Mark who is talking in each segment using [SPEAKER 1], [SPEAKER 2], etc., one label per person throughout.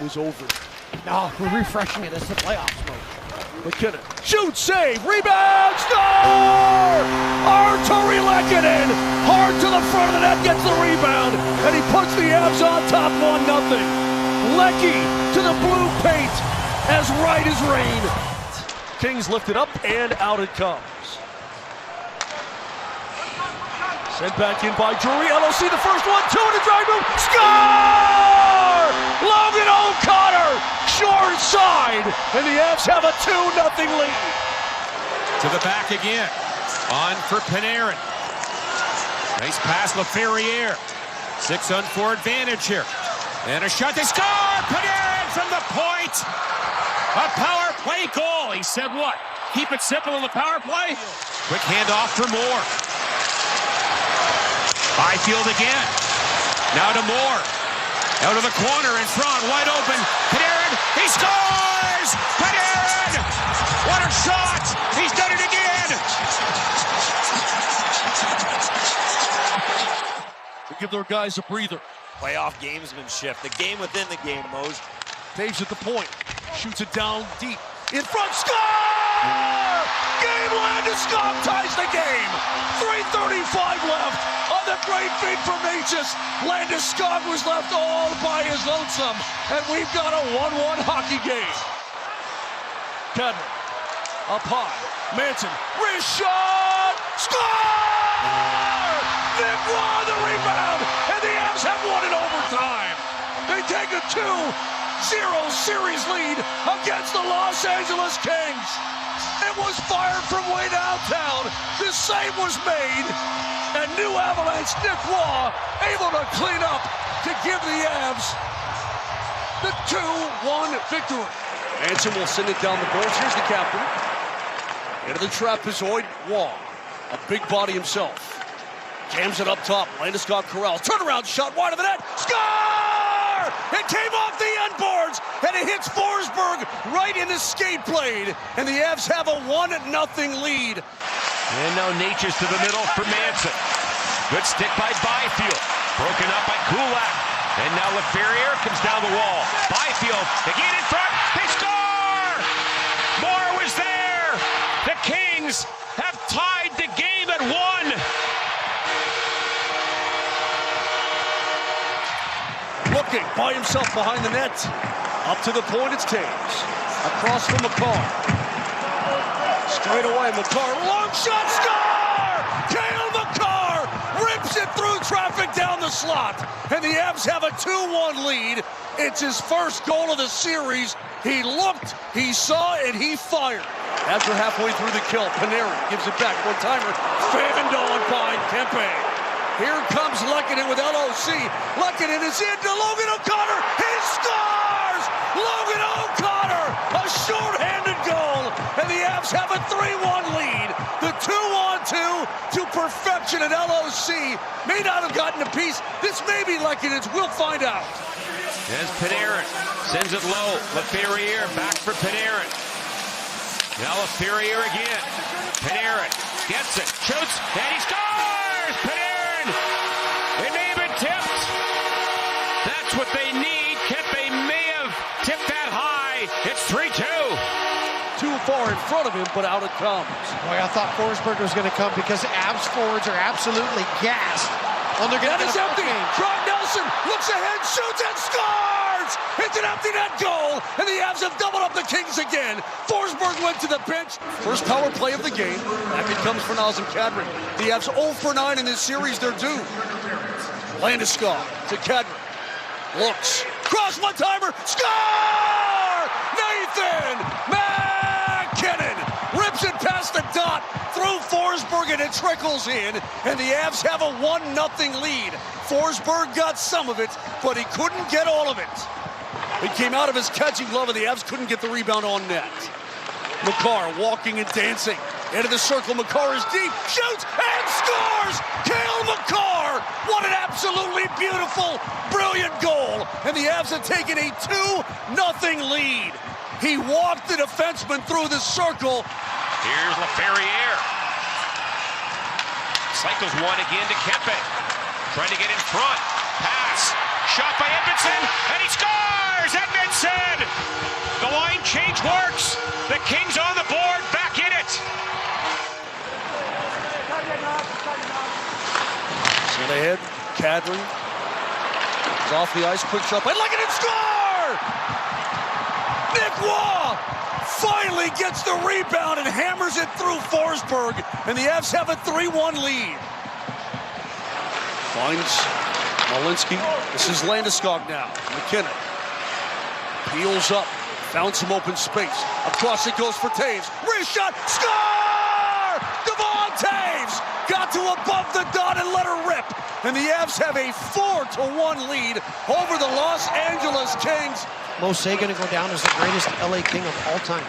[SPEAKER 1] is over.
[SPEAKER 2] No, we're refreshing it. It's the playoffs mode.
[SPEAKER 1] McKinnon, shoot, save, rebound, score! Arturi Lehkonen, hard to the front of the net, gets the rebound, and he puts the Avs on top 1-0. Lecky to the blue paint, as right as rain. Kings lifted up, and out it comes. Sent back in by Drury. LOC the first one, two in the drag move. Score! Logan O'Connor, short side, and the Avs have a 2-0 lead.
[SPEAKER 3] To the back again. On for Panarin. Nice pass, LaFerriere. 6-on-4 advantage here. And a shot, they score! Panarin from the point! A power play goal. He said what? Keep it simple in the power play? Quick handoff for Moore. Byfield again. Now to Moore. Out of the corner in front, wide open. Panarin, he scores! Panarin! What a shot! He's done it again!
[SPEAKER 1] We give their guys a breather.
[SPEAKER 4] Playoff gamesmanship, the game within the game, Mose.
[SPEAKER 1] Dave's at the point, shoots it down deep. In front, score! Game Landeskog ties the game. 3:35 left. On the great feed from Natchez, Landeskog was left all by his lonesome, and we've got a 1-1 hockey game. Kedman, up high, Manson, wrist shot, score! Nick Waugh the rebound, and the Avs have won in overtime. They take a 2-0 series lead against the Los Angeles Kings. It was fired from way downtown. The save was made. And new Avalanche Nick Waugh able to clean up to give the Avs the 2-1 victory. Manson will send it down the boards. Here's the captain. Into the trapezoid, Waugh. A big body himself. Jams it up top. Landeskog corrals. Turnaround shot wide of the net. Score! It came off the end boards, and it hits Forsberg right in the skate blade. And the Avs have a 1-0 lead.
[SPEAKER 3] And now Natchez to the middle for Manson. Good stick by Byfield. Broken up by Kulak. And now LaFerriere comes down the wall. Byfield again in front. They score! Moore was there. The Kings have tied the game at 1.
[SPEAKER 1] Looking by himself behind the net. Up to the point, it's Taves. Across from McCarr. Straight away, McCarr. Long shot, score! Cale McCarr rips it through traffic down the slot. And the Avs have a 2-1 lead. It's his first goal of the series. He looked, he saw, and he fired. After halfway through the kill, Panarin gives it back. One-timer. Fanned on by Kempe. Here comes Lehkonen with LOC. Lehkonen is in to Logan O'Connor. He scores! Logan O'Connor, a short-handed goal, and the Avs have a 3-1 lead. The 2-on-2 to perfection at LOC may not have gotten a piece. This may be Lehkonen's. We'll find out.
[SPEAKER 3] As Panarin sends it low. LaFerriere back for Panarin. Now LaFerriere again. Panarin gets it, shoots, and he scores! Panarin! It may have been tipped. That's what they need. Kempe may have tipped that high. It's 3-2.
[SPEAKER 1] Too far in front of him, but out it comes.
[SPEAKER 2] Boy, I thought Forsberg was going to come because Avs forwards are absolutely gassed. Well, they're going to
[SPEAKER 1] That is empty. Brock Nelson looks ahead, shoots and scores! It's an empty net goal, and the Avs have doubled up the Kings again. Forsberg went to the bench. First power play of the game. Back it comes for Nazem Kadri. The Avs 0 for 9 in this series. They're due. Landeskog to Kadri. Looks. Cross one-timer. Score! Nathan McKinnon rips it past the dot through Forsberg, and it trickles in, and the Avs have a 1-0 lead. Forsberg got some of it, but he couldn't get all of it. It came out of his catching glove, and the Avs couldn't get the rebound on net. McCarr walking and dancing. Into the circle, McCarr is deep, shoots and scores! Cale McCarr! What an absolutely beautiful, brilliant goal! And the Avs have taken a 2-0 lead. He walked the defenseman through the circle.
[SPEAKER 3] Here's LaFerriere. Cycles one again to Kempe. Trying to get in front. Pass. Shot by Edmondson, and he scores! scores at mid-sed. The line change works. The Kings on the board, back in it.
[SPEAKER 1] Sent ahead, Kadri. He's off the ice, quick shot, and look at him score! Nick Waugh finally gets the rebound and hammers it through Forsberg, and the Avs have a 3-1 lead. Finds Malinsky. This is Landeskog now. McKinnon peels up, found some open space. Across it goes for Taves. Wrist shot, score! Devon Taves got to above the dot and let her rip. And the Avs have a 4-1 lead over the Los Angeles Kings.
[SPEAKER 2] Mo Sagan to go down as the greatest LA King of all time.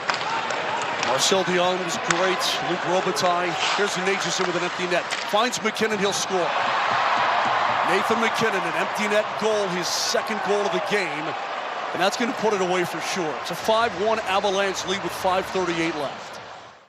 [SPEAKER 1] Marcel Dion was great. Luc Robitaille. Here's Nathan with an empty net. Finds McKinnon, he'll score. Nathan McKinnon, an empty net goal, his second goal of the game. And that's going to put it away for sure. It's a 5-1 Avalanche lead with 5:38 left.